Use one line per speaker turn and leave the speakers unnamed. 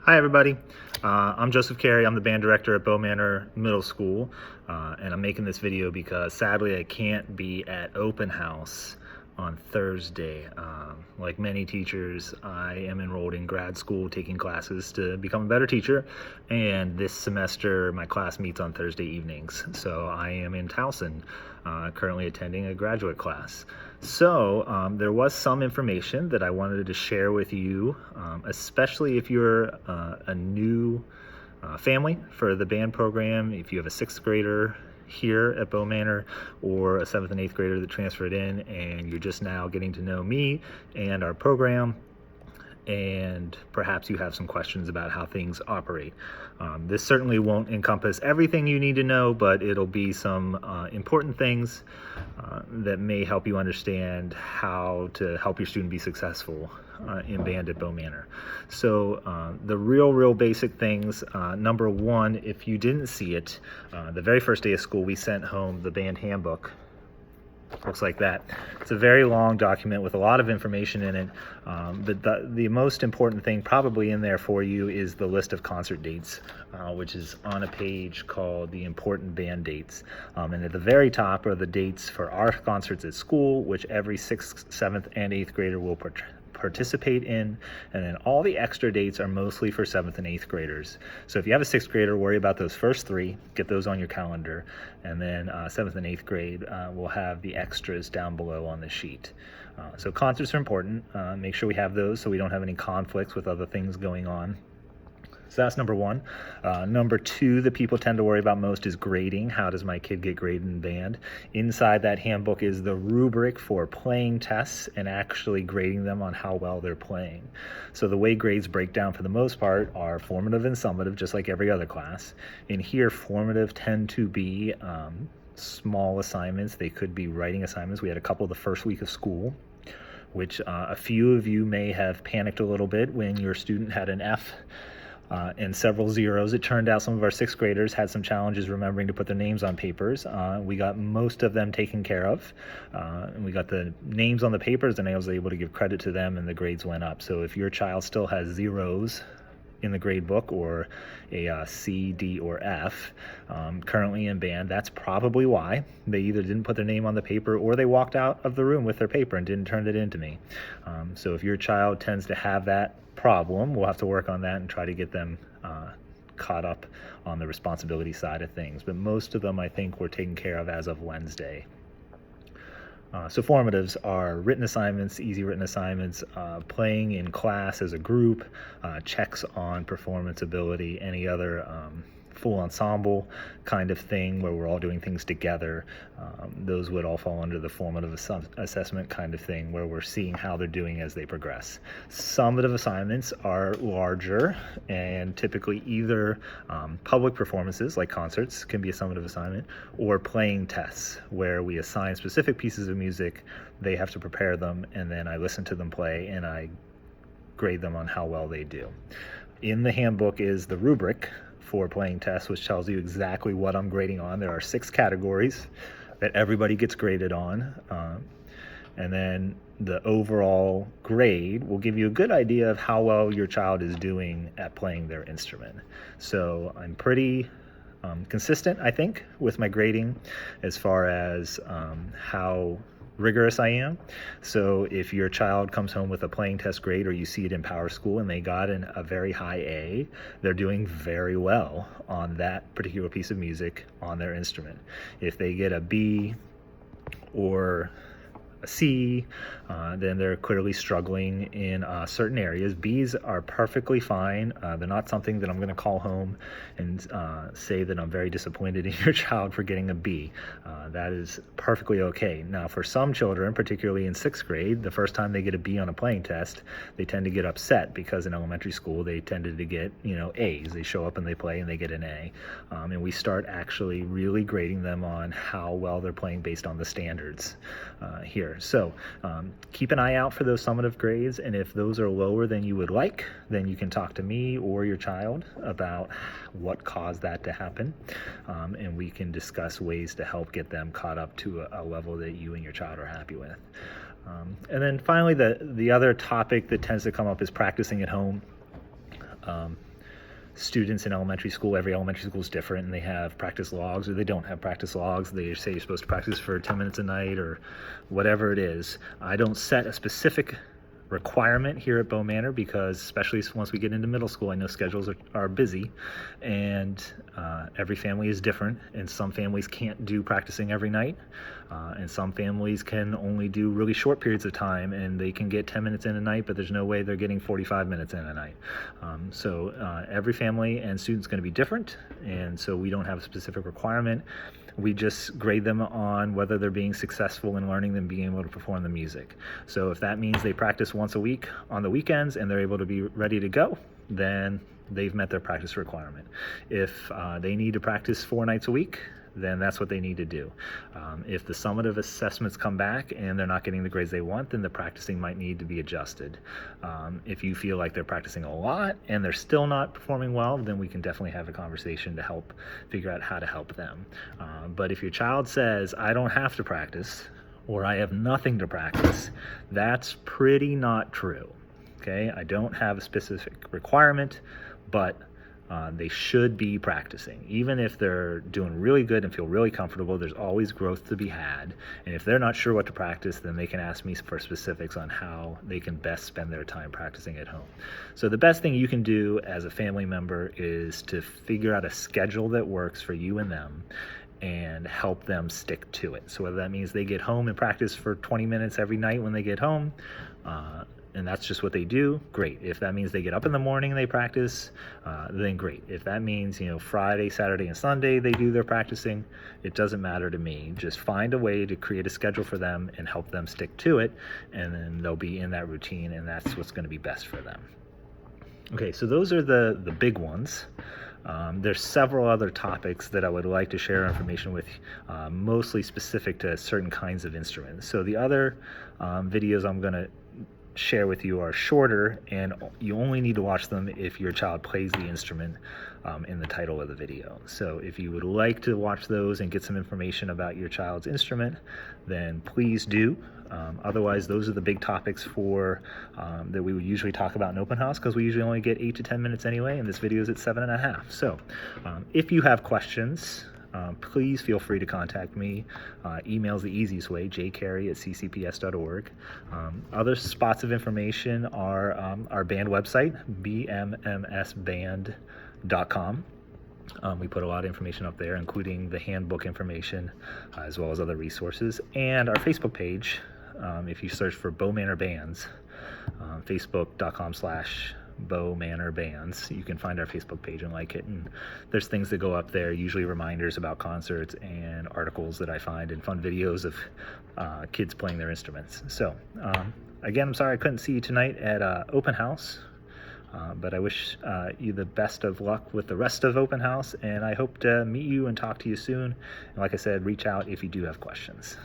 Hi everybody, I'm Joseph Carey. I'm the band director at Bow Manor Middle School, and I'm making this video because sadly I can't be at open house on Thursday. Like many teachers, I am enrolled in grad school taking classes to become a better teacher, and this semester my class meets on Thursday evenings, so I am in Towson currently attending a graduate class. So there was some information that I wanted to share with you, especially if you're a new family for the band program, if you have a sixth grader here at Bow Manor or a seventh and eighth grader that transferred in and you're just now getting to know me and our program, and perhaps you have some questions about how things operate. This certainly won't encompass everything you need to know, but it'll be some important things that may help you understand how to help your student be successful in band at Bow Manor. So the real basic things, number one, if you didn't see it, the very first day of school we sent home the band handbook. Looks like that. It's a very long document with a lot of information in it, but the most important thing probably in there for you is the list of concert dates, which is on a page called the important band dates, and at the very top are the dates for our concerts at school, which every 6th, 7th, and 8th grader will participate in, and then all the extra dates are mostly for 7th and 8th graders. So if you have a 6th grader, worry about those first 3, get those on your calendar, and then 7th and 8th grade will have the extras down below on the sheet. So concerts are important. Make sure we have those so we don't have any conflicts with other things going on. So that's number one. Number two that people tend to worry about most is grading. How does my kid get graded in band? Inside that handbook is the rubric for playing tests and actually grading them on how well they're playing. So the way grades break down for the most part are formative and summative, just like every other class. In here, formative tend to be small assignments. They could be writing assignments. We had a couple the first week of school, which a few of you may have panicked a little bit when your student had an F and several zeros. It turned out some of our 6th graders had some challenges remembering to put their names on papers. We got most of them taken care of, and we got the names on the papers, and I was able to give credit to them, and the grades went up. So if your child still has zeros in the grade book, or a C, D, or F currently in band, that's probably why. They either didn't put their name on the paper or they walked out of the room with their paper and didn't turn it in to me. So if your child tends to have that problem, we'll have to work on that and try to get them caught up on the responsibility side of things. But most of them I think were taken care of as of Wednesday. So formatives are written assignments, easy written assignments, playing in class as a group, checks on performance ability, any other full ensemble kind of thing where we're all doing things together. Those would all fall under the formative assessment kind of thing where we're seeing how they're doing as they progress. Summative assignments are larger and typically either public performances like concerts can be a summative assignment, or playing tests where we assign specific pieces of music, they have to prepare them, and then I listen to them play and I grade them on how well they do. In the handbook is the rubric for playing tests, which tells you exactly what I'm grading on. There are 6 categories that everybody gets graded on, and then the overall grade will give you a good idea of how well your child is doing at playing their instrument. So I'm pretty consistent, I think, with my grading as far as how rigorous I am. So if your child comes home with a playing test grade, or you see it in Power School and they got a very high A, they're doing very well on that particular piece of music on their instrument. If they get a B or a C, then they're clearly struggling in certain areas. B's are perfectly fine. They're not something that I'm going to call home and say that I'm very disappointed in your child for getting a B. That is perfectly okay. Now, for some children, particularly in 6th grade, the first time they get a B on a playing test, they tend to get upset because in elementary school they tended to get, A's. They show up and they play and they get an A. And we start actually really grading them on how well they're playing based on the standards here. So keep an eye out for those summative grades, and if those are lower than you would like, then you can talk to me or your child about what caused that to happen, and we can discuss ways to help get them caught up to a level that you and your child are happy with. And then finally, the other topic that tends to come up is practicing at home. students in elementary school, every elementary school is different, and they have practice logs or they don't have practice logs. They say you're supposed to practice for 10 minutes a night or whatever it is. I don't set a specific requirement here at Bow Manor because, especially once we get into middle school, I know schedules are busy, and every family is different, and some families can't do practicing every night, and some families can only do really short periods of time, and they can get 10 minutes in a night, but there's no way they're getting 45 minutes in a night. So every family and student's going to be different, and so we don't have a specific requirement. We just grade them on whether they're being successful in learning and being able to perform the music. So if that means they practice once a week on the weekends and they're able to be ready to go, then they've met their practice requirement. If they need to practice 4 nights a week, then that's what they need to do. If the summative assessments come back and they're not getting the grades they want, then the practicing might need to be adjusted. If you feel like they're practicing a lot and they're still not performing well, then we can definitely have a conversation to help figure out how to help them. But if your child says, I don't have to practice, or I have nothing to practice, that's pretty not true. Okay, I don't have a specific requirement, but they should be practicing. Even if they're doing really good and feel really comfortable, there's always growth to be had. And if they're not sure what to practice, then they can ask me for specifics on how they can best spend their time practicing at home. So the best thing you can do as a family member is to figure out a schedule that works for you and them and help them stick to it. So whether that means they get home and practice for 20 minutes every night when they get home, and that's just what they do, great. If that means they get up in the morning and they practice, then great. If that means, Friday, Saturday, and Sunday they do their practicing, it doesn't matter to me. Just find a way to create a schedule for them and help them stick to it, and then they'll be in that routine, and that's what's going to be best for them. Okay, so those are the big ones. There's several other topics that I would like to share information with, mostly specific to certain kinds of instruments. So the other videos I'm going to share with you are shorter, and you only need to watch them if your child plays the instrument in the title of the video. So if you would like to watch those and get some information about your child's instrument, then please do. Otherwise, those are the big topics for that we would usually talk about in open house, because we usually only get 8 to 10 minutes anyway, and this video is at 7.5. So if you have questions, please feel free to contact me. Email's the easiest way, jcarey@ccps.org. Other spots of information are our band website, BMMSband.com. We put a lot of information up there, including the handbook information, as well as other resources. And our Facebook page, if you search for Bow Manor Bands, facebook.com/Bow Manor Bands, you can find our Facebook page and like it, and there's things that go up there, usually reminders about concerts and articles that I find and fun videos of kids playing their instruments. So again, I'm sorry I couldn't see you tonight at open house, but I wish you the best of luck with the rest of open house, and I hope to meet you and talk to you soon. And like I said, reach out if you do have questions.